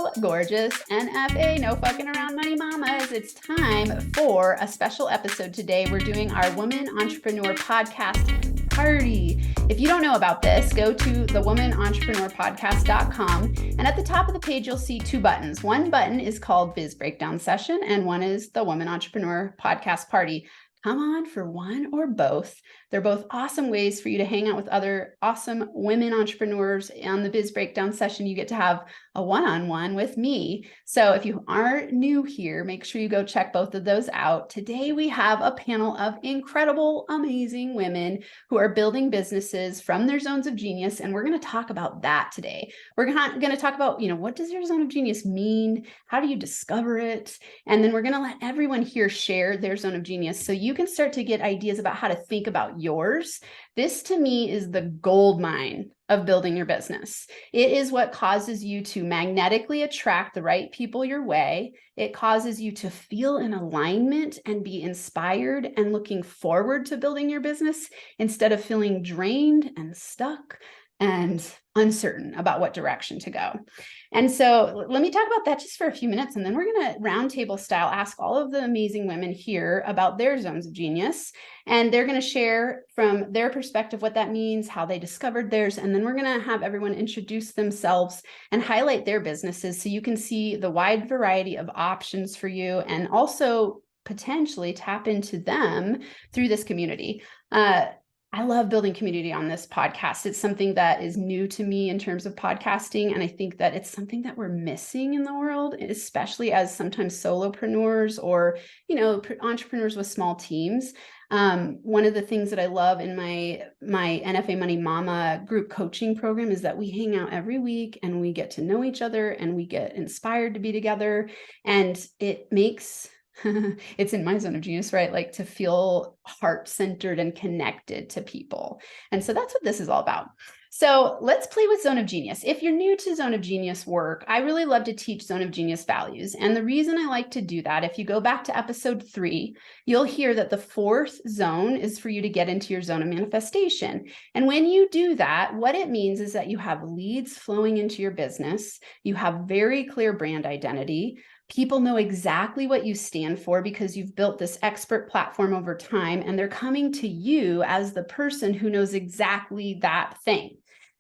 Hello, gorgeous NFA, no fucking around money mamas. It's time for a special episode today. We're doing our Woman Entrepreneur Podcast party. If you don't know about this, go to thewomanentrepreneurpodcast.com. And at the top of the page, you'll see two buttons. One button is called Biz Breakdown Session, and one is the Woman Entrepreneur Podcast Party. Come on for one or both. They're both awesome ways for you to hang out with other awesome women entrepreneurs. On the Biz Breakdown Session, you get to have a one-on-one with me. So if you are new here, make sure you go check both of those out. Today, we have a panel of incredible, amazing women who are building businesses from their zones of genius. And we're going to talk about that today. We're going to talk about, what does your zone of genius mean? How do you discover it? And then we're going to let everyone here share their zone of genius so you can start to get ideas about how to think about yours. This to me is the gold mine of building your business. It is what causes you to magnetically attract the right people your way. It causes you to feel in alignment and be inspired and looking forward to building your business instead of feeling drained and stuck and uncertain about what direction to go. And so let me talk about that just for a few minutes, and then we're going to roundtable style ask all of the amazing women here about their zones of genius, and they're going to share from their perspective what that means, how they discovered theirs, and then we're going to have everyone introduce themselves and highlight their businesses so you can see the wide variety of options for you and also potentially tap into them through this community. I love building community on this podcast. It's something that is new to me in terms of podcasting. And I think that it's something that we're missing in the world, especially as sometimes solopreneurs or, entrepreneurs with small teams. One of the things that I love in my NFA Money Mama group coaching program is that we hang out every week and we get to know each other and we get inspired to be together. And it makes it's in my zone of genius, right? Like to feel heart-centered and connected to people. And so that's what this is all about. So let's play with zone of genius. If you're new to zone of genius work, I really love to teach zone of genius values. And the reason I like to do that, if you go back to episode 3, you'll hear that the 4th zone is for you to get into your zone of manifestation. And when you do that, what it means is that you have leads flowing into your business. You have very clear brand identity. People know exactly what you stand for because you've built this expert platform over time, and they're coming to you as the person who knows exactly that thing.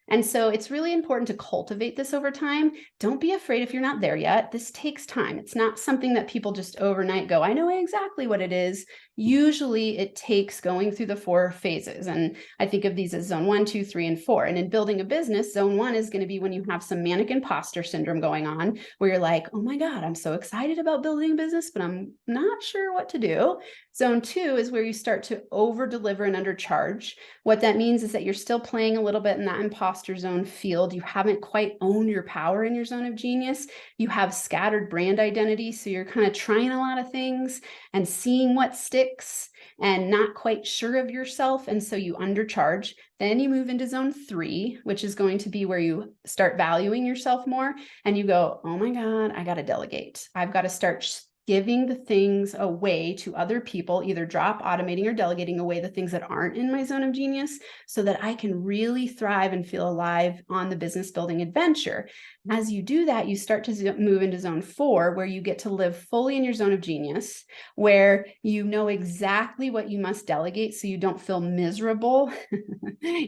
And so it's really important to cultivate this over time. Don't be afraid if you're not there yet. This takes time. It's not something that people just overnight go, I know exactly what it is. Usually it takes going through the 4 phases. And I think of these as zone 1, 2, 3, and 4. And in building a business, zone 1 is going to be when you have some manic imposter syndrome going on, where you're like, oh my God, I'm so excited about building a business, but I'm not sure what to do. Zone 2 is where you start to over deliver and undercharge. What that means is that you're still playing a little bit in that imposter zone field. You haven't quite owned your power in your zone of genius. You have scattered brand identity. So you're kind of trying a lot of things and seeing what sticks and not quite sure of yourself. And so you undercharge. Then you move into zone 3, which is going to be where you start valuing yourself more. And you go, oh my God, I got to delegate. I've got to start giving the things away to other people, either drop, automating, or delegating away the things that aren't in my zone of genius so that I can really thrive and feel alive on the business building adventure. As you do that, you start to move into zone 4, where you get to live fully in your zone of genius, where you know exactly what you must delegate so you don't feel miserable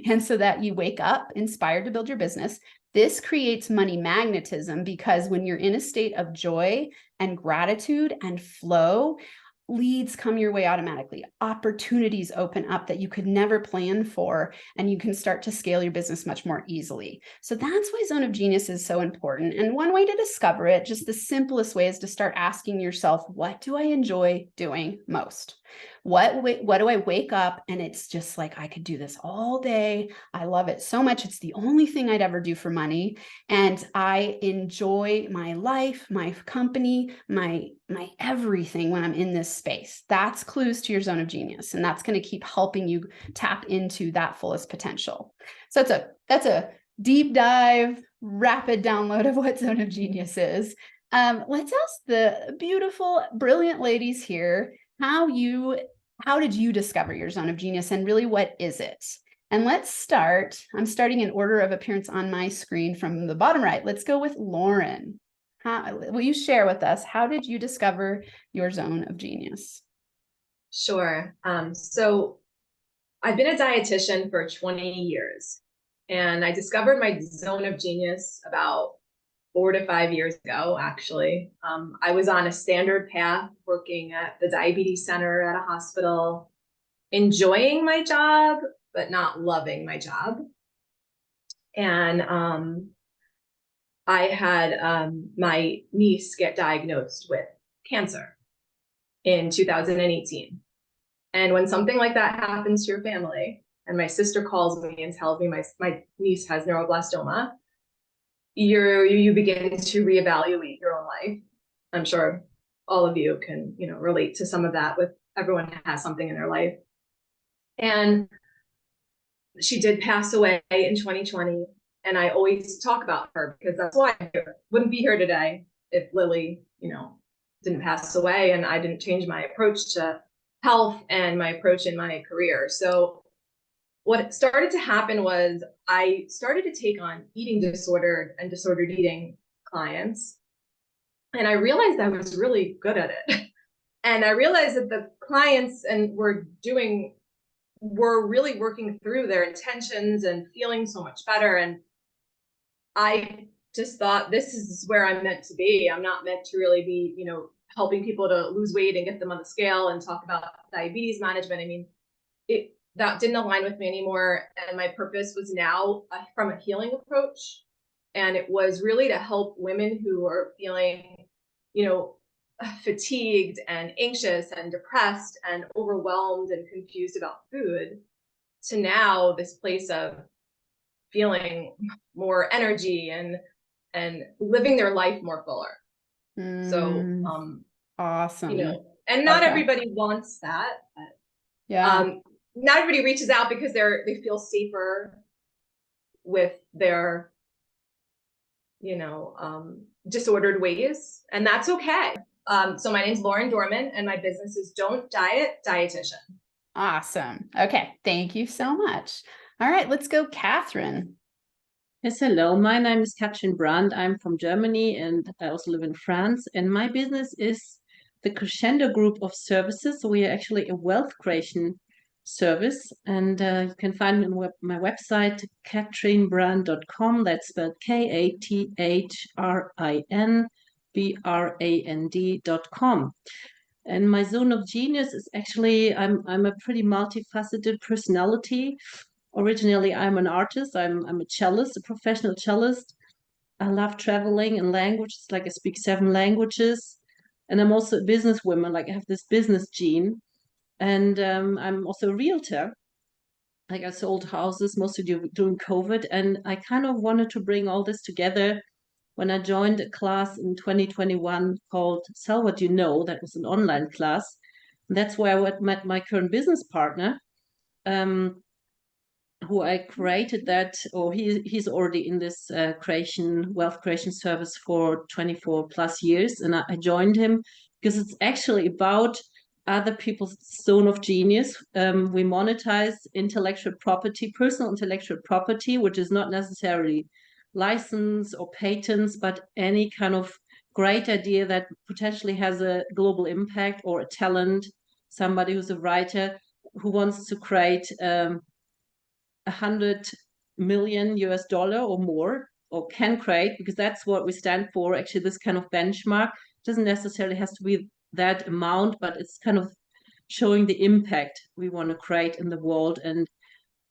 and so that you wake up inspired to build your business. This creates money magnetism because when you're in a state of joy and gratitude and flow, leads come your way automatically. Opportunities open up that you could never plan for, and you can start to scale your business much more easily. So that's why zone of genius is so important. And one way to discover it, just the simplest way, is to start asking yourself, what do I enjoy doing most? What do I wake up and it's just like, I could do this all day. I love it so much. It's the only thing I'd ever do for money. And I enjoy my life, my company, my everything when I'm in this space. That's clues to your zone of genius. And that's going to keep helping you tap into that fullest potential. So that's a deep dive, rapid download of what zone of genius is. Let's ask the beautiful, brilliant ladies here, how did you discover your zone of genius, and really what is it? And let's start. I'm starting in order of appearance on my screen from the bottom right. Let's go with Lauren. Will you share with us, how did you discover your zone of genius? Sure. So I've been a dietitian for 20 years, and I discovered my zone of genius about 4 to 5 years ago, actually. I was on a standard path working at the diabetes center at a hospital, enjoying my job, but not loving my job. And I had my niece get diagnosed with cancer in 2018. And when something like that happens to your family, and my sister calls me and tells me my niece has neuroblastoma, you begin to reevaluate your own life. I'm sure all of you can, relate to some of that. With everyone has something in their life. And she did pass away in 2020. And I always talk about her because that's why I wouldn't be here today if Lily, didn't pass away and I didn't change my approach to health and my approach in my career. So what started to happen was I started to take on eating disorder and disordered eating clients. And I realized I was really good at it. And I realized that the clients were really working through their intentions and feeling so much better. And I just thought, this is where I'm meant to be. I'm not meant to really be, helping people to lose weight and get them on the scale and talk about diabetes management. I mean, that didn't align with me anymore. And my purpose was now from a healing approach. And it was really to help women who are feeling, fatigued and anxious and depressed and overwhelmed and confused about food, to now this place of feeling more energy and living their life more fuller. So awesome. And not everybody wants that, but yeah. Not everybody reaches out because they feel safer with their disordered ways, and that's okay. So my name's Lauren Dorman, and my business is Don't Diet Dietitian. Awesome. Okay, thank you so much. All right, let's go, Kathrin. Yes, hello. My name is Kathrin Brand. I'm from Germany and I also live in France. And my business is the Crescendo Group of Services. So we are actually a wealth creation service. And you can find me on my website, kathrinbrand.com. That's spelled KATHRINBRAND.com. And my zone of genius is actually, I'm a pretty multifaceted personality. Originally, I'm an artist. I'm a cellist, a professional cellist. I love traveling and languages, like I speak 7 languages. And I'm also a businesswoman, like I have this business gene. And I'm also a realtor. Like I sold houses mostly during COVID. And I kind of wanted to bring all this together when I joined a class in 2021 called Sell What You Know. That was an online class. And that's where I met my current business partner. Who I created that, or he's already in this wealth creation service for 24 plus years. And I joined him because it's actually about other people's zone of genius. We monetize intellectual property, personal intellectual property, which is not necessarily license or patents, but any kind of great idea that potentially has a global impact, or a talent, somebody who's a writer who wants to create $100 million or more, or can create, because that's what we stand for. Actually, this kind of benchmark doesn't necessarily has to be that amount, but it's kind of showing the impact we want to create in the world and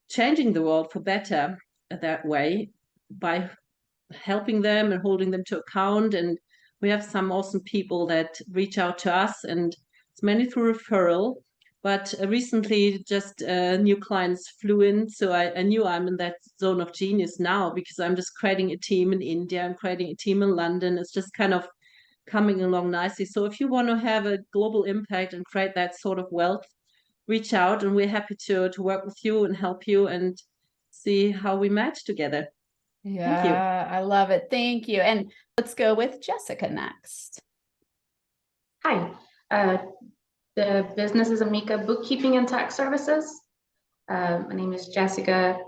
changing the world for better that way, by helping them and holding them to account. And we have some awesome people that reach out to us, and it's mainly through referral. But recently, just new clients flew in. So I knew I'm in that zone of genius now, because I'm just creating a team in India. I'm creating a team in London. It's just kind of coming along nicely. So if you want to have a global impact and create that sort of wealth, reach out, and we're happy to work with you and help you and see how we match together. Yeah, I love it. Thank you. And let's go with Jessica next. Hi. The business is Amica Bookkeeping and Tax Services. My name is Jessica.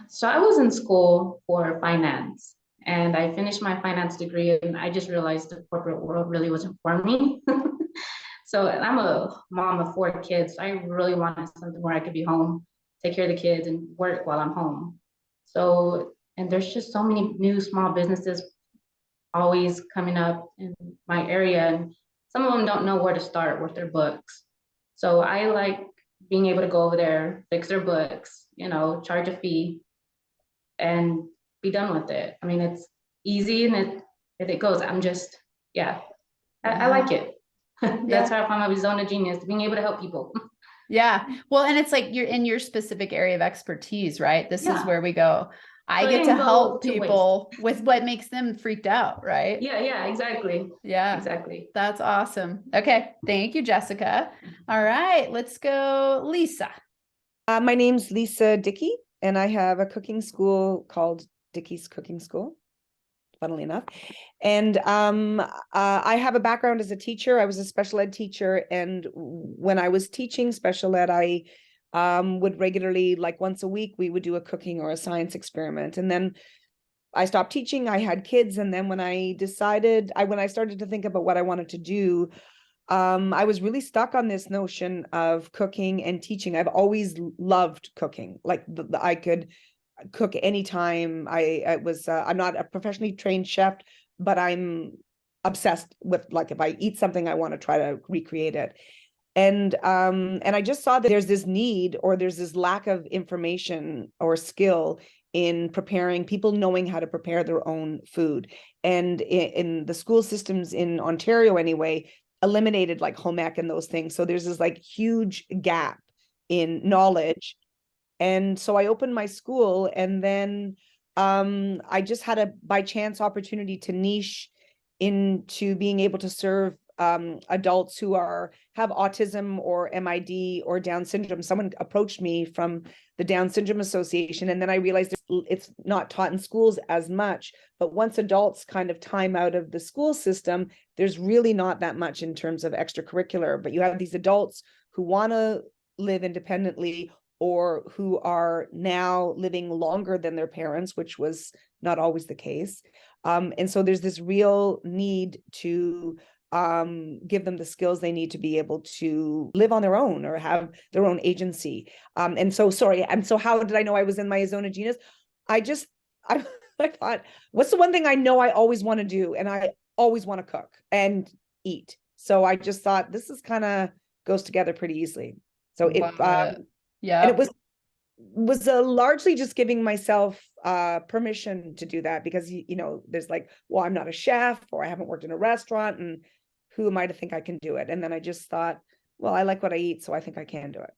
So I was in school for finance, And I finished my finance degree, and I just realized the corporate world really wasn't for me. So I'm a mom of 4 kids. So I really wanted something where I could be home, take care of the kids, and work while I'm home. So, and there's just so many new small businesses always coming up in my area, and some of them don't know where to start with their books. So I like being able to go over there, fix their books, charge a fee, and be done with it. I mean, it's easy, and it goes. I like it. That's how I found my zone of genius, being able to help people. Yeah. Well, and it's like you're in your specific area of expertise, right? This is where we go. I get to help people with what makes them freaked out, right? Yeah, exactly. Yeah, exactly. That's awesome. Okay. Thank you, Jessica. All right, let's go, Lisa. My name's Lisa Dickie, and I have a cooking school called Dickie's Cooking School, funnily enough. And I have a background as a teacher. I was a special ed teacher. And when I was teaching special ed, I would regularly, like once a week, we would do a cooking or a science experiment. And then I stopped teaching, I had kids. And then when I started to think about what I wanted to do, I was really stuck on this notion of cooking and teaching. I've always loved cooking. Like I could cook anytime. I'm not a professionally trained chef, but I'm obsessed with, like, if I eat something, I want to try to recreate it. And I just saw that there's this need, or there's this lack of information or skill in preparing, people knowing how to prepare their own food. And in the school systems in Ontario anyway, eliminated like home ec and those things. So there's this like huge gap in knowledge. And so I opened my school, and then I just had a by chance opportunity to niche into being able to serve adults who have autism or MID or Down syndrome. Someone approached me from the Down Syndrome Association, and then I realized it's not taught in schools as much, but once adults kind of time out of the school system, there's really not that much in terms of extracurricular. But you have these adults who want to live independently, or who are now living longer than their parents, which was not always the case. And so there's this real need to give them the skills they need to be able to live on their own or have their own agency. And so how did I know I was in my zone of genius? I thought, what's the one thing I know I always want to do? And I always want to cook and eat. So I just thought this is kind of goes together pretty easily. So and it was largely just giving myself permission to do that, because there's like, well, I'm not a chef, or I haven't worked in a restaurant, and who am I to think I can do it? And then I just thought, well, I like what I eat, so I think I can do it.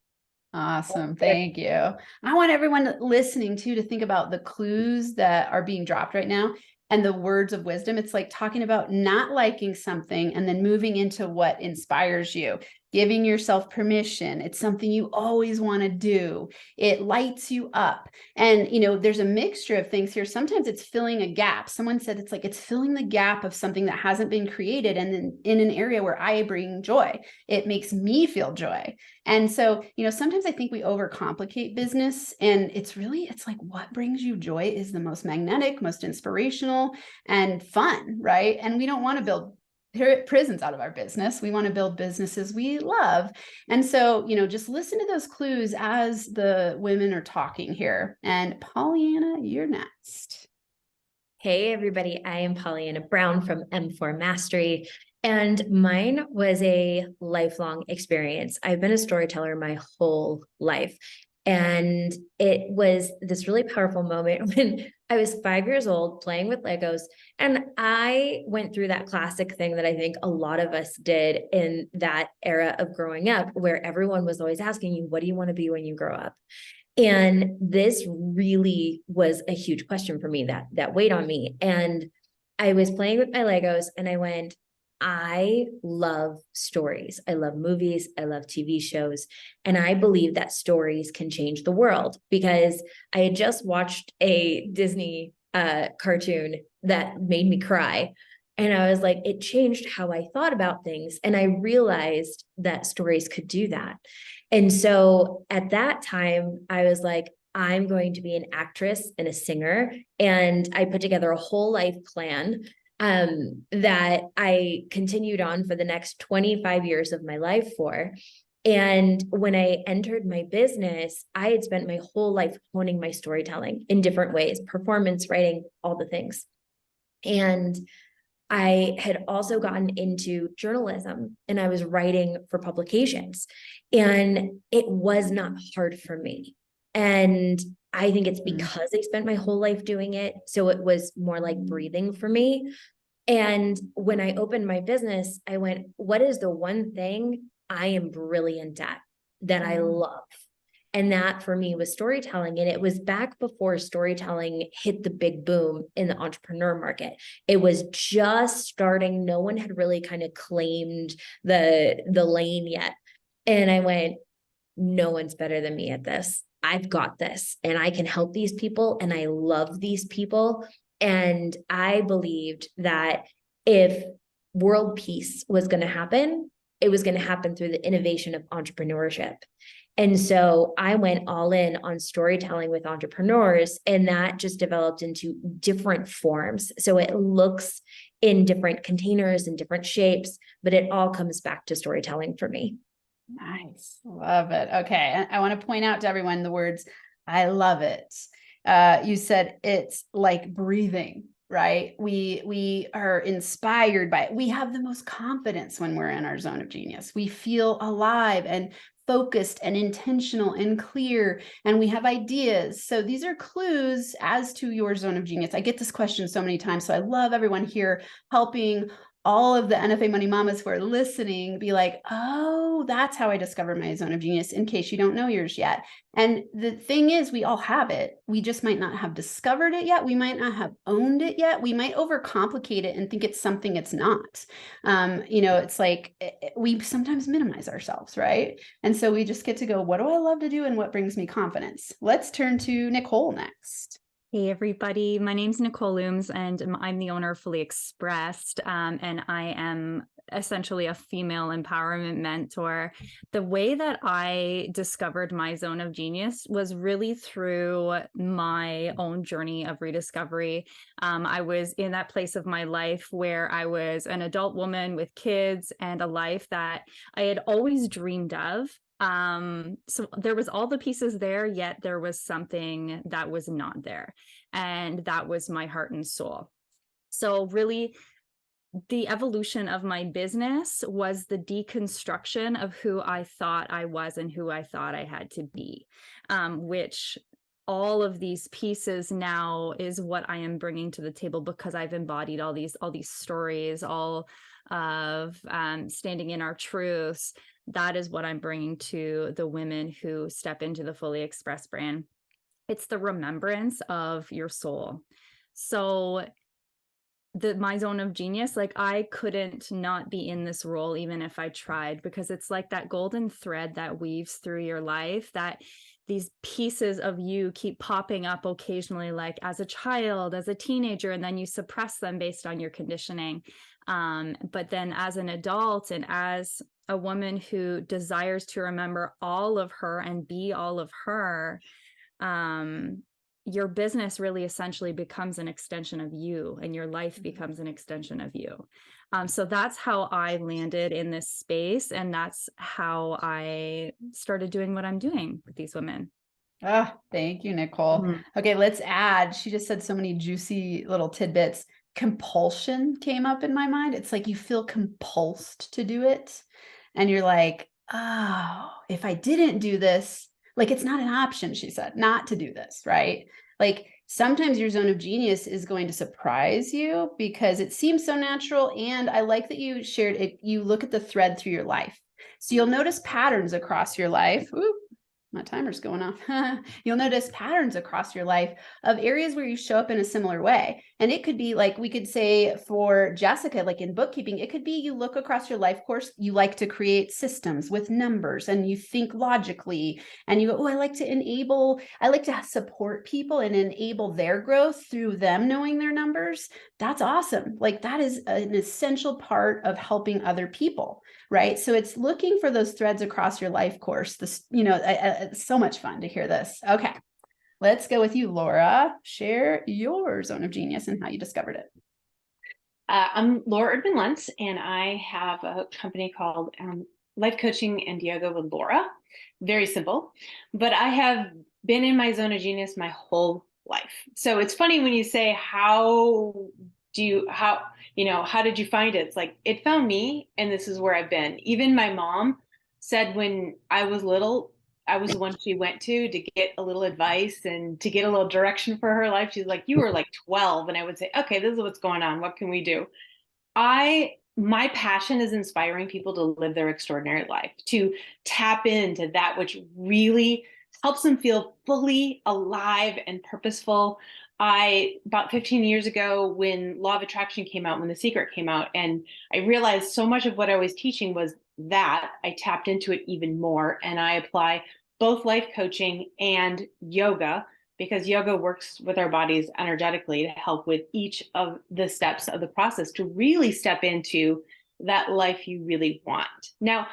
Awesome. Thank you. I want everyone listening to think about the clues that are being dropped right now and the words of wisdom. It's like talking about not liking something and then moving into what inspires you, giving yourself permission. It's something you always want to do. It lights you up. And, there's a mixture of things here. Sometimes it's filling a gap. Someone said it's filling the gap of something that hasn't been created. And then in an area where I bring joy, it makes me feel joy. And so, sometimes I think we overcomplicate business, and it's like what brings you joy is the most magnetic, most inspirational, and fun, right? And we don't want to build prisons out of our business. We want to build businesses we love. And so, just listen to those clues as the women are talking here. And PollyAnna, you're next. Hey, everybody. I am PollyAnna Brown from M4 Mastery. And mine was a lifelong experience. I've been a storyteller my whole life. And it was this really powerful moment when I was 5 years old playing with Legos. And I went through that classic thing that I think a lot of us did in that era of growing up, where everyone was always asking you, what do you want to be when you grow up? And this really was a huge question for me that weighed on me. And I was playing with my Legos, and I went, I love stories. I love movies. I love TV shows. And I believe that stories can change the world, because I had just watched a Disney cartoon that made me cry. And I was like, it changed how I thought about things. And I realized that stories could do that. And so at that time, I was like, I'm going to be an actress and a singer. And I put together a whole life plan that I continued on for the next 25 years of my life for. And when I entered my business, I had spent my whole life honing my storytelling in different ways, performance, writing, all the things. And I had also gotten into journalism and I was writing for publications, and it was not hard for me. And I think it's because I spent my whole life doing it. So it was more like breathing for me. And when I opened my business, I went, what is the one thing I am brilliant at that I love? And that for me was storytelling. And it was back before storytelling hit the big boom in the entrepreneur market. It was just starting. No one had really kind of claimed the lane yet. And I went, no one's better than me at this. I've got this and I can help these people. And I love these people. And I believed that if world peace was going to happen, it was going to happen through the innovation of entrepreneurship. And so I went all in on storytelling with entrepreneurs, and that just developed into different forms. So it looks in different containers and different shapes, but it all comes back to storytelling for me. Nice. Love it. Okay. I want to point out to everyone the words, I love it. You said it's like breathing, right? We are inspired by it. We have the most confidence when we're in our zone of genius. We feel alive and focused and intentional and clear, and we have ideas. So these are clues as to your zone of genius. I get this question so many times. So I love everyone here helping all of the NFA Money Mamas who are listening be like, oh, that's how I discovered my zone of genius, in case you don't know yours yet. And the thing is, we all have it. We just might not have discovered it yet. We might not have owned it yet. We might overcomplicate it and think it's something it's not. It's like we sometimes minimize ourselves, right? And so we just get to go, what do I love to do and what brings me confidence? Let's turn to Nicole next. Hey everybody, my name's Nicole Ooms and I'm the owner of Fully Expressed, and I am essentially a female empowerment mentor. The way that I discovered my zone of genius was really through my own journey of rediscovery. I was in that place of my life where I was an adult woman with kids and a life that I had always dreamed of. So there was all the pieces there, yet there was something that was not there. And that was my heart and soul. So really, the evolution of my business was the deconstruction of who I thought I was and who I thought I had to be, which all of these pieces now is what I am bringing to the table, because I've embodied all these stories, all of standing in our truths. That is what I'm bringing to the women who step into the Fully Expressed brand. It's the remembrance of your soul. So my zone of genius, like I couldn't not be in this role even if I tried, because it's like that golden thread that weaves through your life, that these pieces of you keep popping up occasionally, like as a child, as a teenager, and then you suppress them based on your conditioning. But then as an adult and as a woman who desires to remember all of her and be all of her, your business really essentially becomes an extension of you, and your life becomes an extension of you. So that's how I landed in this space, and that's how I started doing what I'm doing with these women. Oh, thank you, Nicole. Okay, let's add. She just said so many juicy little tidbits. Compulsion came up in my mind. It's like you feel compulsed to do it. And you're like, oh, if I didn't do this, like it's not an option, she said, not to do this, right? Like sometimes your zone of genius is going to surprise you because it seems so natural. And I like that you shared it. You look at the thread through your life. So you'll notice patterns across your life. Ooh, my timer's going off. You'll notice patterns across your life of areas where you show up in a similar way. And it could be like, we could say for Jessica, like in bookkeeping, it could be you look across your life course, you like to create systems with numbers and you think logically and you go, oh, I like to support people and enable their growth through them knowing their numbers. That's awesome. Like that is an essential part of helping other people, right? So it's looking for those threads across your life course. This, so much fun to hear this. Okay. Let's go with you, Laura. Share your zone of genius and how you discovered it. I'm Laura Erdman-Luntz, and I have a company called Life Coaching and Yoga with Laura. Very simple, but I have been in my zone of genius my whole life. So it's funny when you say, how did you find it? It's like, it found me, and this is where I've been. Even my mom said when I was little, I was the one she went to get a little advice and to get a little direction for her life. She's like, you were like 12. And I would say, okay, this is what's going on. What can we do? My passion is inspiring people to live their extraordinary life, to tap into that which really helps them feel fully alive and purposeful. About 15 years ago, when Law of Attraction came out, when The Secret came out, and I realized so much of what I was teaching was that, I tapped into it even more, and I apply both life coaching and yoga, because yoga works with our bodies energetically to help with each of the steps of the process to really step into that life you really want. Now,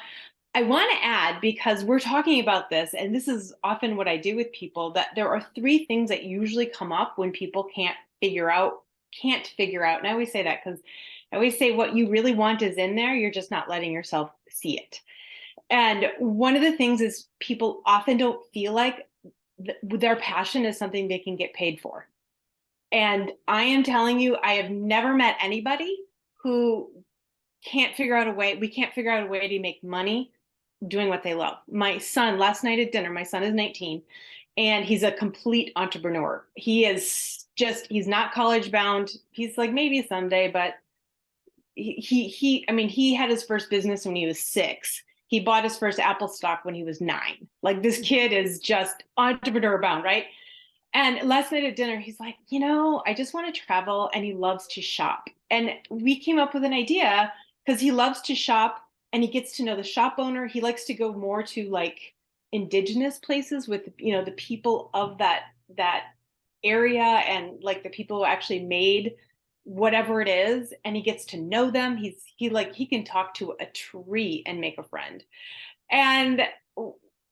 I want to add, because we're talking about this, and this is often what I do with people, that there are 3 things that usually come up when people can't figure out. And I always say that because I always say what you really want is in there. You're just not letting yourself see it. And one of the things is people often don't feel like their passion is something they can get paid for. And I am telling you, I have never met anybody who can't figure out a way to make money doing what they love. My son, last night at dinner, my son is 19, and he's a complete entrepreneur. He's not college bound. He's like, maybe someday, but he had his first business when he was 6. He bought his first Apple stock when he was 9. Like, this kid is just entrepreneur bound, right? And last night at dinner, he's like, I just want to travel, and he loves to shop. And we came up with an idea, because he loves to shop and he gets to know the shop owner. He likes to go more to like indigenous places with, the people of that area, and like the people who actually made whatever it is, and he gets to know them. He can talk to a tree and make a friend. And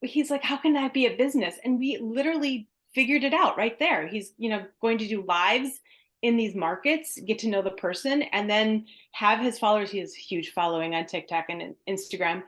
he's like, how can that be a business? And we literally figured it out right there. He's, going to do lives in these markets, get to know the person, and then have his followers. He has a huge following on TikTok and Instagram.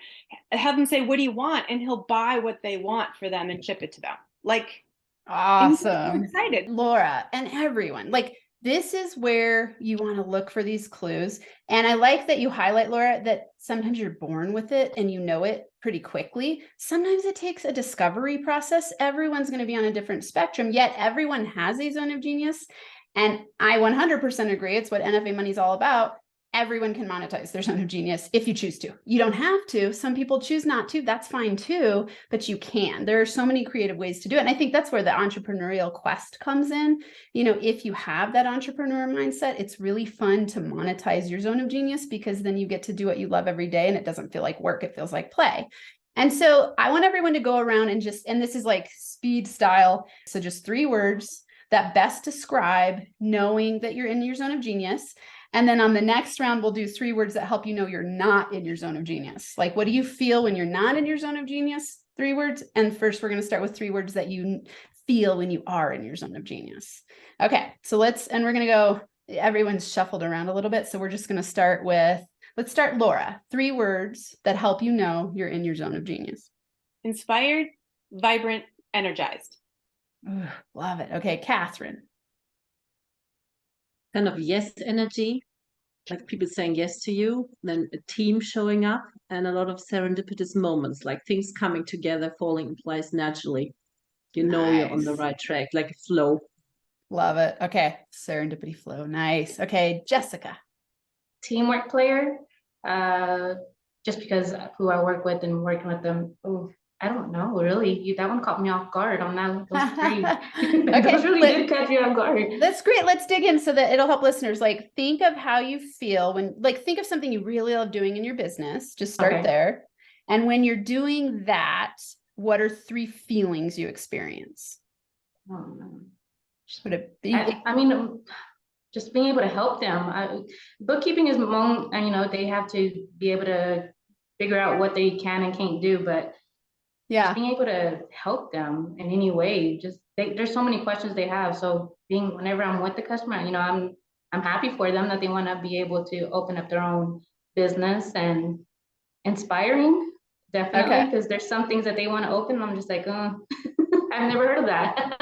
Have them say, what do you want? And he'll buy what they want for them and ship it to them. Like, awesome. I'm so excited. Laura and everyone, like, this is where you want to look for these clues. And I like that you highlight, Laura, that sometimes you're born with it and you know it pretty quickly. Sometimes it takes a discovery process. Everyone's going to be on a different spectrum, yet everyone has a zone of genius. And I 100% agree. It's what NFA money is all about. Everyone can monetize their zone of genius if you choose to. You don't have to. Some people choose not to. That's fine too, but you can. There are so many creative ways to do it. And I think that's where the entrepreneurial quest comes in. If you have that entrepreneur mindset, it's really fun to monetize your zone of genius, because then you get to do what you love every day and it doesn't feel like work. It feels like play. And so I want everyone to go around and this is like speed style. So just 3 words that best describe knowing that you're in your zone of genius. And then on the next round, we'll do 3 words that help you know you're not in your zone of genius. Like, what do you feel when you're not in your zone of genius? 3 words. And first, we're going to start with 3 words that you feel when you are in your zone of genius. Okay, so and we're going to go, everyone's shuffled around a little bit. So we're just going to start with, let's start, Laura. 3 words that help you know you're in your zone of genius. Inspired, vibrant, energized. Ugh, love it. Okay, Kathrin. Kind of yes energy, like people saying yes to you, then a team showing up, and a lot of serendipitous moments, like things coming together, falling in place naturally. You're on the right track, like a flow. Love it. Okay, serendipity flow. Nice. Okay, Jessica. Teamwork player, just because who I work with and working with them. Oh, I don't know, really. That one caught me off guard on that. Okay, those really did catch me off guard. That's great. Let's dig in so that it'll help listeners. Like, think of how you feel think of something you really love doing in your business. Just start there. And when you're doing that, what are 3 feelings you experience? Would it be? Just being able to help them. Bookkeeping is they have to be able to figure out what they can and can't do, but Yeah. being able to help them in any way. Just there's so many questions they have. So whenever I'm with the customer, you know, I'm happy for them that they want to be able to open up their own business, and inspiring, definitely, because there's some things that they want to open. I'm just like, oh, I've never heard of that.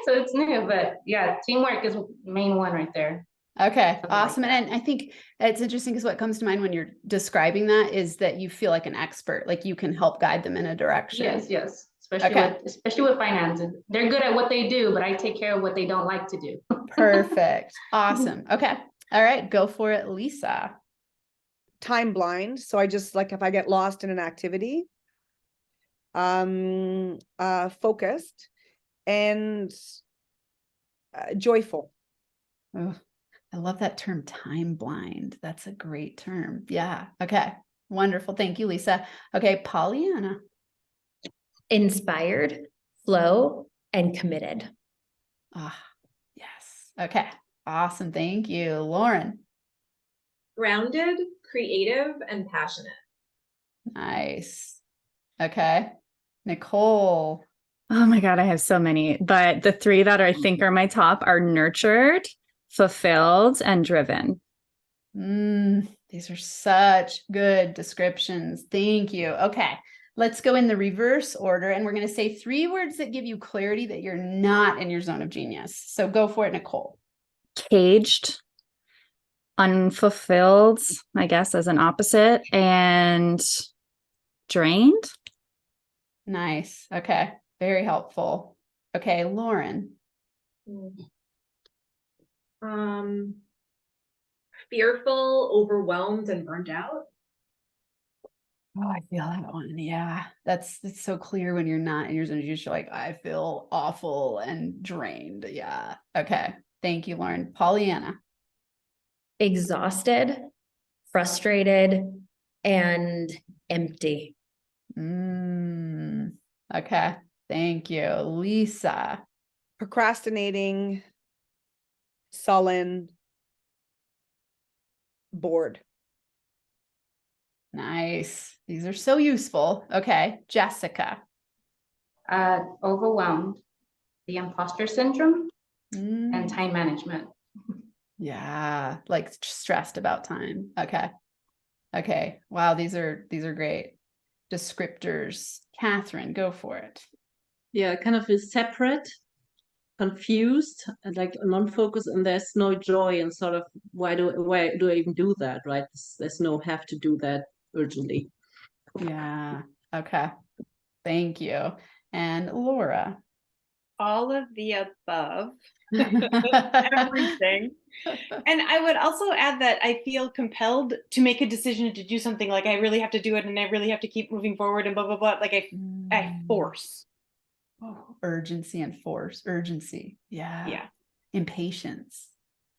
So it's new, but yeah, teamwork is the main one right there. Okay, Something awesome. like that. And I think it's interesting because what comes to mind when you're describing that is that you feel like an expert, like you can help guide them in a direction. Yes. Especially with finances. They're good at what they do, but I take care of what they don't like to do. Perfect. Awesome. Okay. All right, go for it, Lisa. Time blind. So I just like, if I get lost in an activity, focused and joyful. Oh, I love that term, time blind. That's a great term. Yeah. Okay. Wonderful. Thank you, Lisa. Okay, PollyAnna. Inspired, flow, and committed. Ah, yes. Okay. Awesome. Thank you, Lauren. Grounded, creative, and passionate. Nice. Okay. Nicole. Oh my God, I have so many, but the three that I think are my top are nurtured, fulfilled, and driven. These are such good descriptions. Thank you. Okay. Let's go in the reverse order, and we're going to say 3 words that give you clarity that you're not in your zone of genius. So go for it, Nicole. Caged, unfulfilled, I guess, as an opposite, and drained. Nice. Okay. Very helpful. Okay, Lauren. Fearful, overwhelmed, and burnt out. Oh, I feel that one. Yeah. It's so clear when you're not in your zone of genius. You're like, I feel awful and drained. Yeah. Okay. Thank you, Lauren. PollyAnna. Exhausted, frustrated, and empty. Okay. Thank you. Lisa. Procrastinating, sullen, bored. Nice. These are so useful. Okay. Jessica. Overwhelmed, the imposter syndrome, and time management. Yeah. Like stressed about time. Okay. Okay. Wow. These are great descriptors. Kathrin, go for it. Yeah, kind of is separate, confused, and like non-focused, and there's no joy, and sort of why do I even do that, right? There's no have to do that urgently. Yeah. Okay. Thank you. And Laura. All of the above. Everything. And I would also add that I feel compelled to make a decision to do something, like I really have to do it and I really have to keep moving forward and blah blah blah. Like I force. Oh, urgency and force. Urgency. Yeah. Impatience.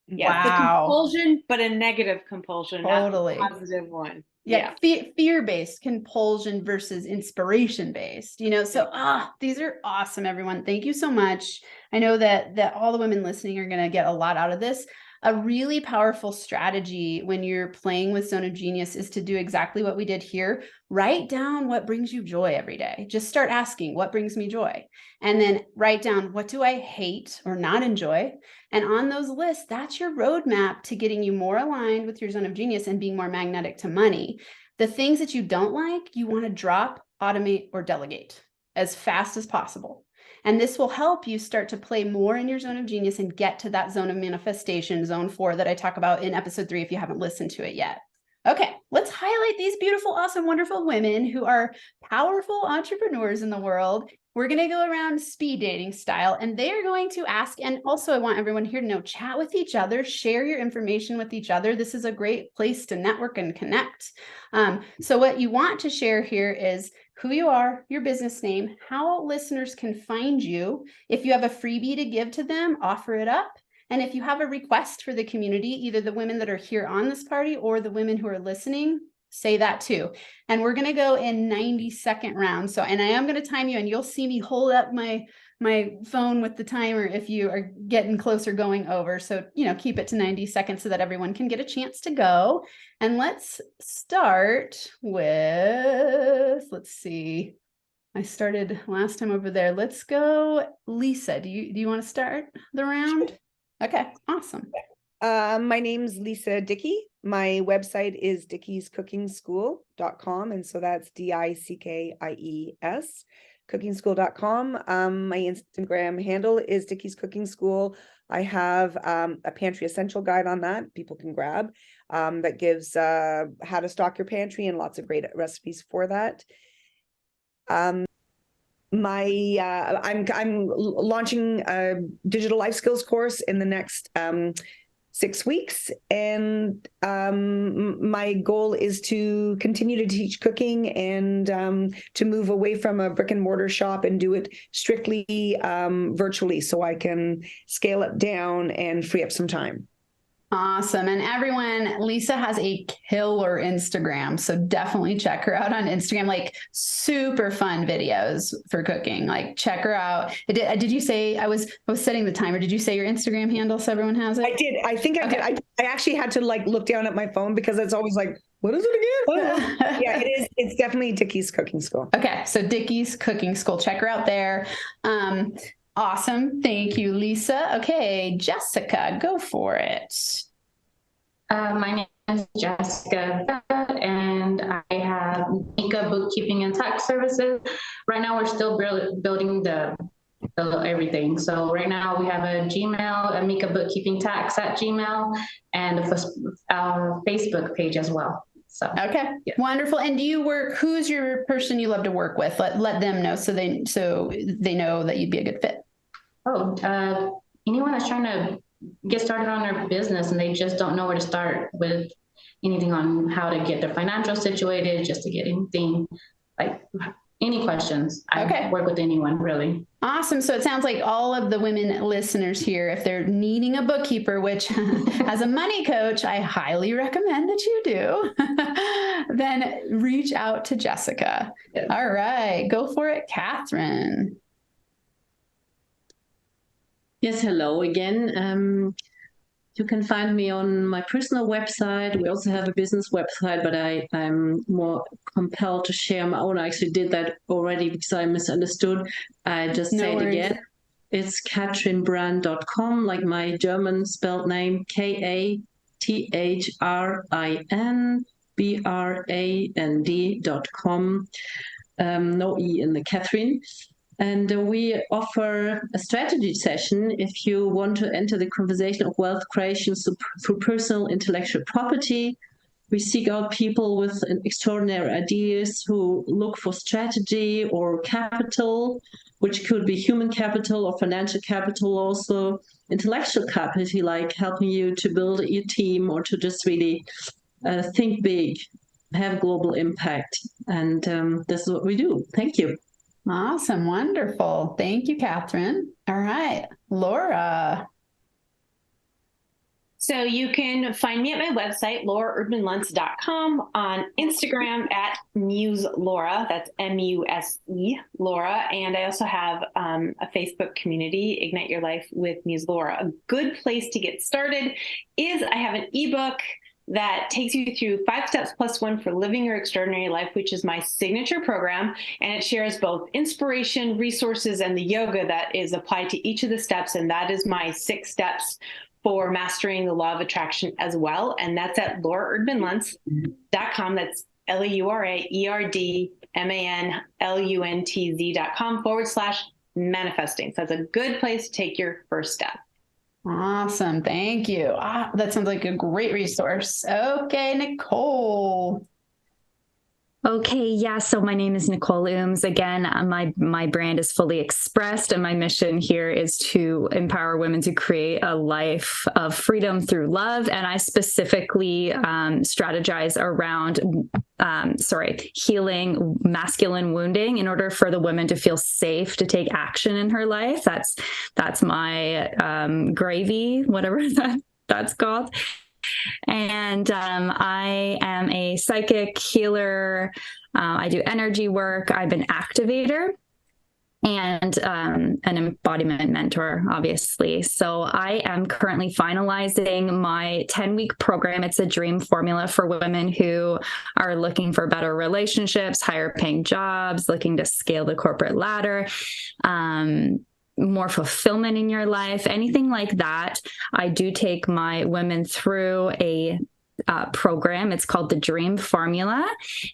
Yeah. Wow. The compulsion, but a negative compulsion, Totally. not a positive one. Yeah. Fear-based compulsion versus inspiration-based, so these are awesome, everyone. Thank you so much. I know that all the women listening are going to get a lot out of this. A really powerful strategy when you're playing with Zone of Genius is to do exactly what we did here. Write down what brings you joy every day. Just start asking, what brings me joy? And then write down, what do I hate or not enjoy? And on those lists, that's your roadmap to getting you more aligned with your Zone of Genius and being more magnetic to money. The things that you don't like, you want to drop, automate, or delegate as fast as possible. And this will help you start to play more in your Zone of Genius and get to that zone of manifestation, zone 4, that I talk about in episode 3 if you haven't listened to it yet. Okay, let's highlight these beautiful, awesome, wonderful women who are powerful entrepreneurs in the world. We're going to go around speed dating style, and they are going to ask, and also I want everyone here to know, chat with each other, share your information with each other. This is a great place to network and connect. So what you want to share here is who you are, your business name, how listeners can find you. If you have a freebie to give to them, offer it up. And if you have a request for the community, either the women that are here on this party or the women who are listening, say that too. And we're going to go in 90-second rounds. So, and I am going to time you, and you'll see me hold up my phone with the timer if you are getting closer going over. So, keep it to 90 seconds so that everyone can get a chance to go. And let's start with, let's see, I started last time over there. Let's go, Lisa. Do you want to start the round? Okay, awesome. My name's Lisa Dickie. My website is dickiescookingschool.com. And so that's DICKIES, cookingschool.com. My Instagram handle is Dickie's Cooking School. I have a pantry essential guide on that people can grab that gives how to stock your pantry and lots of great recipes for that. I'm launching a digital life skills course in the next 6 weeks, and my goal is to continue to teach cooking and to move away from a brick and mortar shop and do it strictly virtually, so I can scale it down and free up some time. Awesome. And everyone, Lisa has a killer Instagram, so definitely check her out on Instagram, like super fun videos for cooking. Like check her out. Did you say, I was setting the timer. Did you say your Instagram handle so everyone has it? I did. I think I did. I actually had to like look down at my phone because it's always like, what is it again? Yeah, it is. It's definitely Dickie's Cooking School. Okay. So Dickie's Cooking School, check her out there. Awesome. Thank you, Lisa. Okay, Jessica, go for it. My name is Jessica, and I have Mika Bookkeeping and Tax Services. Right now, we're still building the everything. So right now, we have a Gmail, a Mika Bookkeeping Tax at Gmail, and our Facebook page as well. So okay, yeah. Wonderful. And do you work? Who's your person you love to work with? Let them know so they know that you'd be a good fit. Oh, anyone that's trying to get started on their business and they just don't know where to start with anything on how to get their financial situated, just to get anything, like any questions. I work with anyone, really. Awesome. So it sounds like all of the women listeners here, if they're needing a bookkeeper, which as a money coach, I highly recommend that you do, then reach out to Jessica. Yeah. All right, go for it, Kathrin. Yes, hello again. You can find me on my personal website. We also have a business website, but I'm more compelled to share my own. I actually did that already because I misunderstood. I just say it again. It's KathrinBrand.com, like my German spelled name, KathrinBrand.com. No E in the Kathrin. And we offer a strategy session if you want to enter the conversation of wealth creation through personal intellectual property. We seek out people with extraordinary ideas who look for strategy or capital, which could be human capital or financial capital, also intellectual capital, like helping you to build your team or to just really think big, have global impact. And this is what we do. Thank you. Awesome. Wonderful. Thank you, Kathrin. All right, Laura. So you can find me at my website, LauraErdman-Luntz.com, on Instagram at Muse Laura. That's MUSE Laura. And I also have a Facebook community, Ignite Your Life with Muse Laura. A good place to get started is I have an ebook that takes you through 5 steps plus 1 for living your extraordinary life, which is my signature program. And it shares both inspiration, resources, and the yoga that is applied to each of the steps. And that is my 6 steps for mastering the law of attraction as well. And that's at LauraErdmanLuntz.com. That's LauraErdmanLuntz.com/manifesting. So that's a good place to take your first step. Awesome. Thank you. That sounds like a great resource. Okay, Nicole. Okay, yeah. So my name is Nicole Ooms. Again, my brand is Fully Expressed, and my mission here is to empower women to create a life of freedom through love. And I specifically strategize around healing masculine wounding in order for the woman to feel safe to take action in her life. That's my gravy, whatever that's called. And I am a psychic healer. I do energy work. I'm an activator. and an embodiment mentor, obviously. So I am currently finalizing my 10-week program. It's a dream formula for women who are looking for better relationships, higher paying jobs, looking to scale the corporate ladder, more fulfillment in your life, anything like that. I do take my women through a program. It's called the Dream Formula,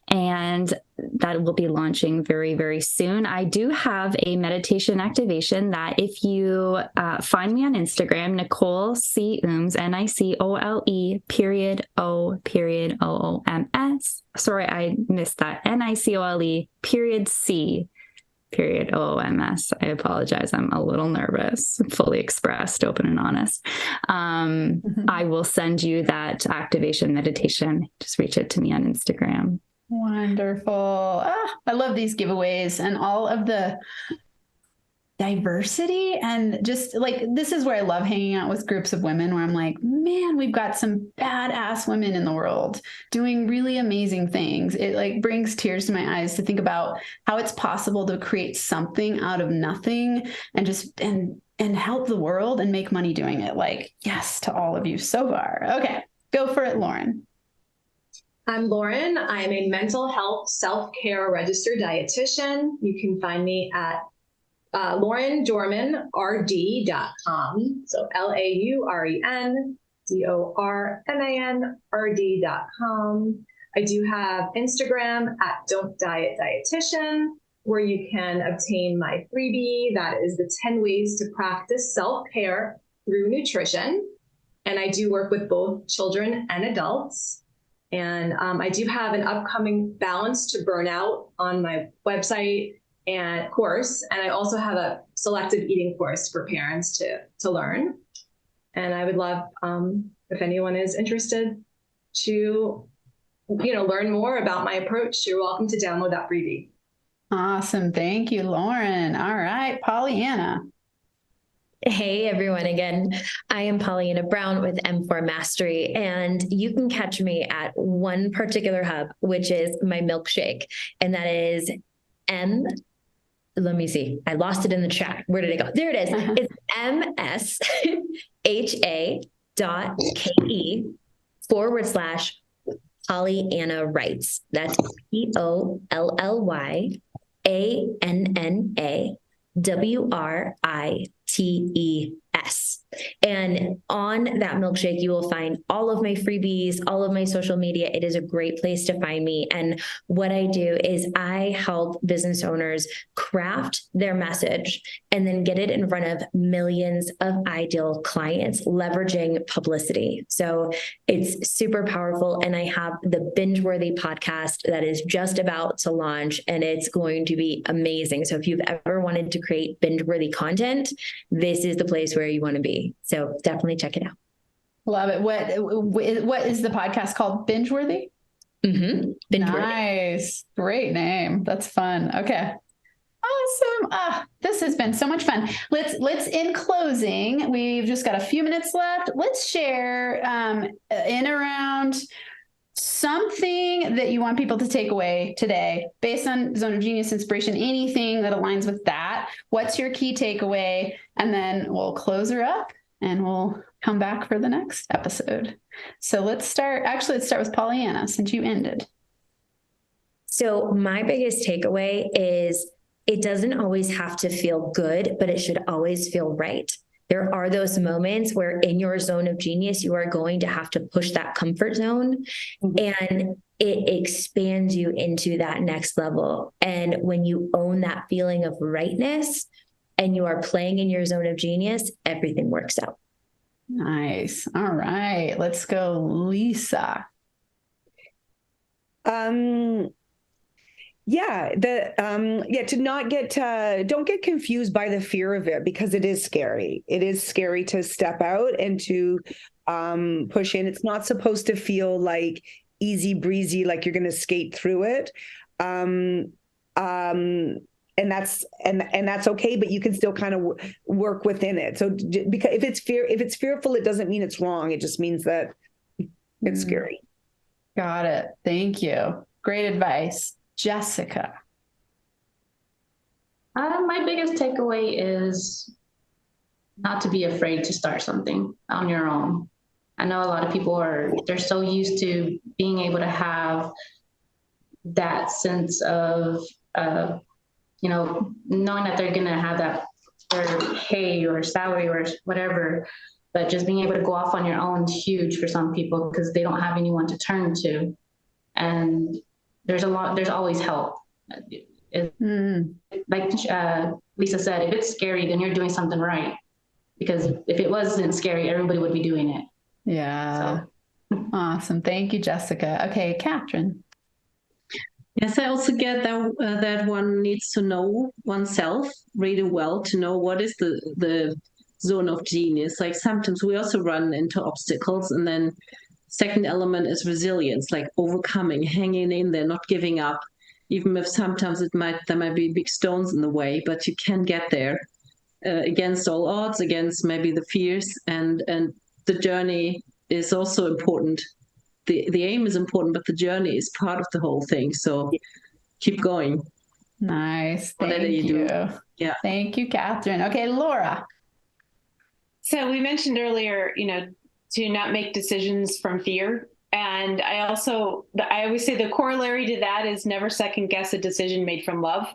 and that will be launching very, very soon. I do have a meditation activation that if you find me on Instagram, Nicole C. Ooms, Nicole period OOMS. Sorry, I missed that. Nicole period C period OOMS. I apologize. I'm a little nervous. Fully expressed, open and honest. I will send you that activation meditation. Just reach out to me on Instagram. Wonderful. I love these giveaways and all of the diversity, and just like, this is where I love hanging out with groups of women, where I'm like, man, we've got some badass women in the world doing really amazing things. It like brings tears to my eyes to think about how it's possible to create something out of nothing and just and help the world and make money doing it. Like, yes to all of you so far. Okay, go for it, Lauren. I'm Lauren. I'm a mental health self-care registered dietitian. You can find me at LaurenDormanRD.com. So LaurenDormanRD.com. I do have Instagram at Don't Diet Dietitian, where you can obtain my freebie. That is the 10 ways to practice self-care through nutrition. And I do work with both children and adults. And I do have an upcoming Balance to Burnout on my website and course. And I also have a selective eating course for parents to learn. And I would love, if anyone is interested to, learn more about my approach, you're welcome to download that freebie. Awesome. Thank you, Lauren. All right, PollyAnna. Hey everyone, again, I am PollyAnna Brown with M4 Mastery, and you can catch me at one particular hub, which is my milkshake, and that is let me see, I lost it in the chat. Where did it go? There it is. It's msha.ke/PollyAnna Writes. That's PollyAnna And on that milkshake, you will find all of my freebies, all of my social media. It is a great place to find me. And what I do is I help business owners craft their message and then get it in front of millions of ideal clients, leveraging publicity. So it's super powerful. And I have the Binge-Worthy podcast that is just about to launch, and it's going to be amazing. So if you've ever wanted to create binge-worthy content, this is the place where you want to be. So definitely check it out. Love it. What is the podcast called? Binge-Worthy? Mm-hmm. Binge-Worthy. Nice. Great name. That's fun. Okay. Awesome. This has been so much fun. Let's in closing, we've just got a few minutes left. Let's share in around something that you want people to take away today based on Zone of Genius inspiration, anything that aligns with that. What's your key takeaway? And then we'll close her up and we'll come back for the next episode. So let's start with PollyAnna, since you ended. So my biggest takeaway is it doesn't always have to feel good, but it should always feel right. There are those moments where in your zone of genius, you are going to have to push that comfort zone, and it expands you into that next level. And when you own that feeling of rightness and you are playing in your zone of genius, everything works out. Nice. All right, let's go, Lisa. To not get, don't get confused by the fear of it, because it is scary. It is scary to step out and to push in. It's not supposed to feel like easy breezy, like you're going to skate through it. And that's okay, but you can still kind of work within it. So because if it's fearful, it doesn't mean it's wrong. It just means that it's scary. Got it. Thank you. Great advice. Jessica. My biggest takeaway is not to be afraid to start something on your own. I know a lot of people they're so used to being able to have that sense of, knowing that they're going to have that their pay or salary or whatever, but just being able to go off on your own is huge for some people because they don't have anyone to turn to. And there's always help. Like Lisa said, if it's scary, then you're doing something right. Because if it wasn't scary, everybody would be doing it. Yeah. So. Awesome. Thank you, Jessica. Okay, Kathrin. Yes, I also get that one needs to know oneself really well to know what is the zone of genius. Like sometimes we also run into obstacles, and then second element is resilience, like overcoming, hanging in there, not giving up, even if sometimes there might be big stones in the way, but you can get there against all odds, against maybe the fears, and the journey is also important. The aim is important, but the journey is part of the whole thing. So keep going. Nice. Thank you. Yeah. Thank you, Kathrin. Okay, Laura. So we mentioned earlier, to not make decisions from fear. And I always say the corollary to that is never second guess a decision made from love.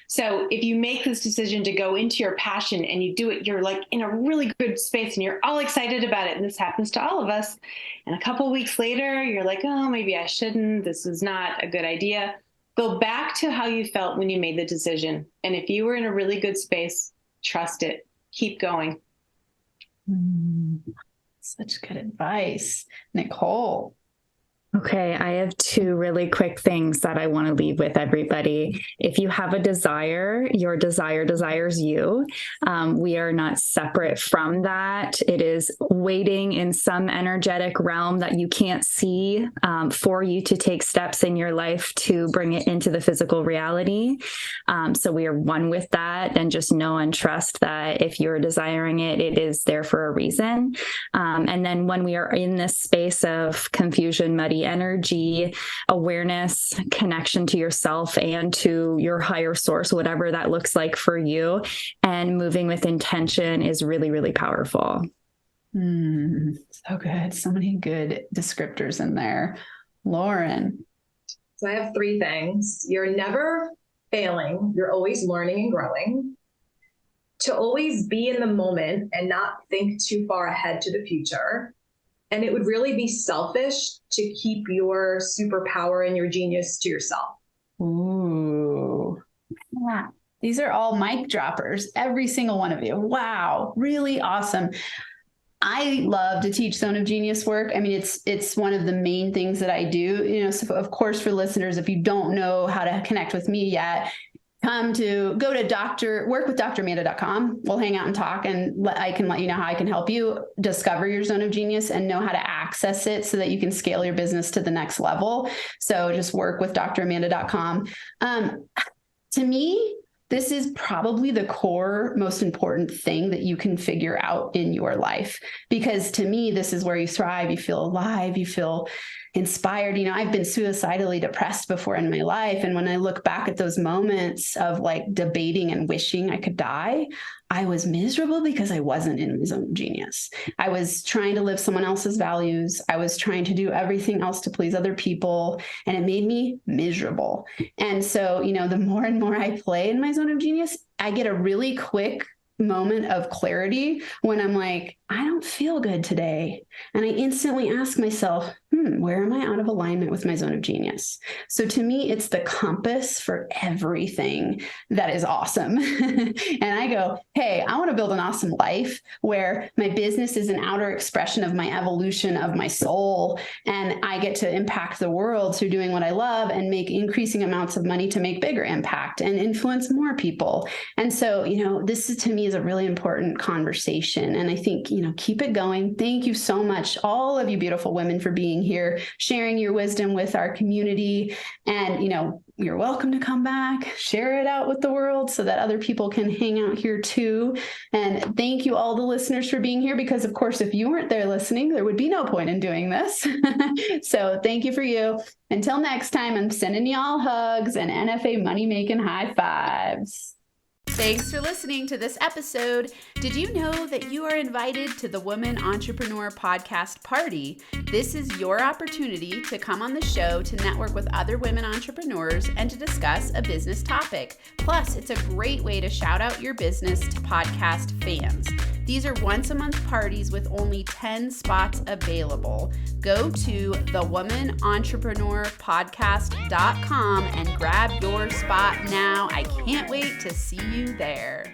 So if you make this decision to go into your passion and you do it, you're like in a really good space and you're all excited about it. And this happens to all of us. And a couple of weeks later, you're like, oh, maybe I shouldn't. This is not a good idea. Go back to how you felt when you made the decision. And if you were in a really good space, trust it. Keep going. Such good advice. Nicole. Okay, I have two really quick things that I want to leave with everybody. If you have a desire, your desire desires you. We are not separate from that. It is waiting in some energetic realm that you can't see for you to take steps in your life to bring it into the physical reality. So we are one with that, and just know and trust that if you're desiring it, it is there for a reason. And then when we are in this space of confusion, muddy energy, awareness, connection to yourself and to your higher source, whatever that looks like for you, and moving with intention is really, really powerful. So good. So many good descriptors in there. Lauren. So I have three things. You're never failing. You're always learning and growing. To always be in the moment and not think too far ahead to the future. And it would really be selfish to keep your superpower and your genius to yourself. Ooh. Yeah. These are all mic droppers, every single one of you. Wow. Really awesome. I love to teach Zone of Genius work. I mean, it's one of the main things that I do. So of course, for listeners, if you don't know how to connect with me yet, go to workwithdramanda.com. We'll hang out and talk, and I can let you know how I can help you discover your zone of genius and know how to access it so that you can scale your business to the next level. So just workwithdramanda.com. To me, this is probably the core, most important thing that you can figure out in your life, because to me, this is where you thrive. You feel alive. You feel inspired. I've been suicidally depressed before in my life. And when I look back at those moments of like debating and wishing I could die, I was miserable because I wasn't in my zone of genius. I was trying to live someone else's values. I was trying to do everything else to please other people, and it made me miserable. And so, the more and more I play in my zone of genius, I get a really quick moment of clarity when I'm like, I don't feel good today. And I instantly ask myself, where am I out of alignment with my zone of genius? So to me, it's the compass for everything that is awesome. And I go, hey, I want to build an awesome life where my business is an outer expression of my evolution of my soul. And I get to impact the world through doing what I love and make increasing amounts of money to make bigger impact and influence more people. And so, this is, to me, is a really important conversation. And I think, keep it going. Thank you so much, all of you beautiful women, for being here, sharing your wisdom with our community. And, you're welcome to come back, share it out with the world so that other people can hang out here too. And thank you all the listeners for being here, because of course, if you weren't there listening, there would be no point in doing this. So thank you for you. Until next time, I'm sending y'all hugs and NFA money making high fives. Thanks for listening to this episode. Did you know that you are invited to the Woman Entrepreneur Podcast Party? This is your opportunity to come on the show to network with other women entrepreneurs and to discuss a business topic. Plus, it's a great way to shout out your business to podcast fans. These are once-a-month parties with only 10 spots available. Go to thewomanontrepreneurpodcast.com and grab your spot now. I can't wait to see you there.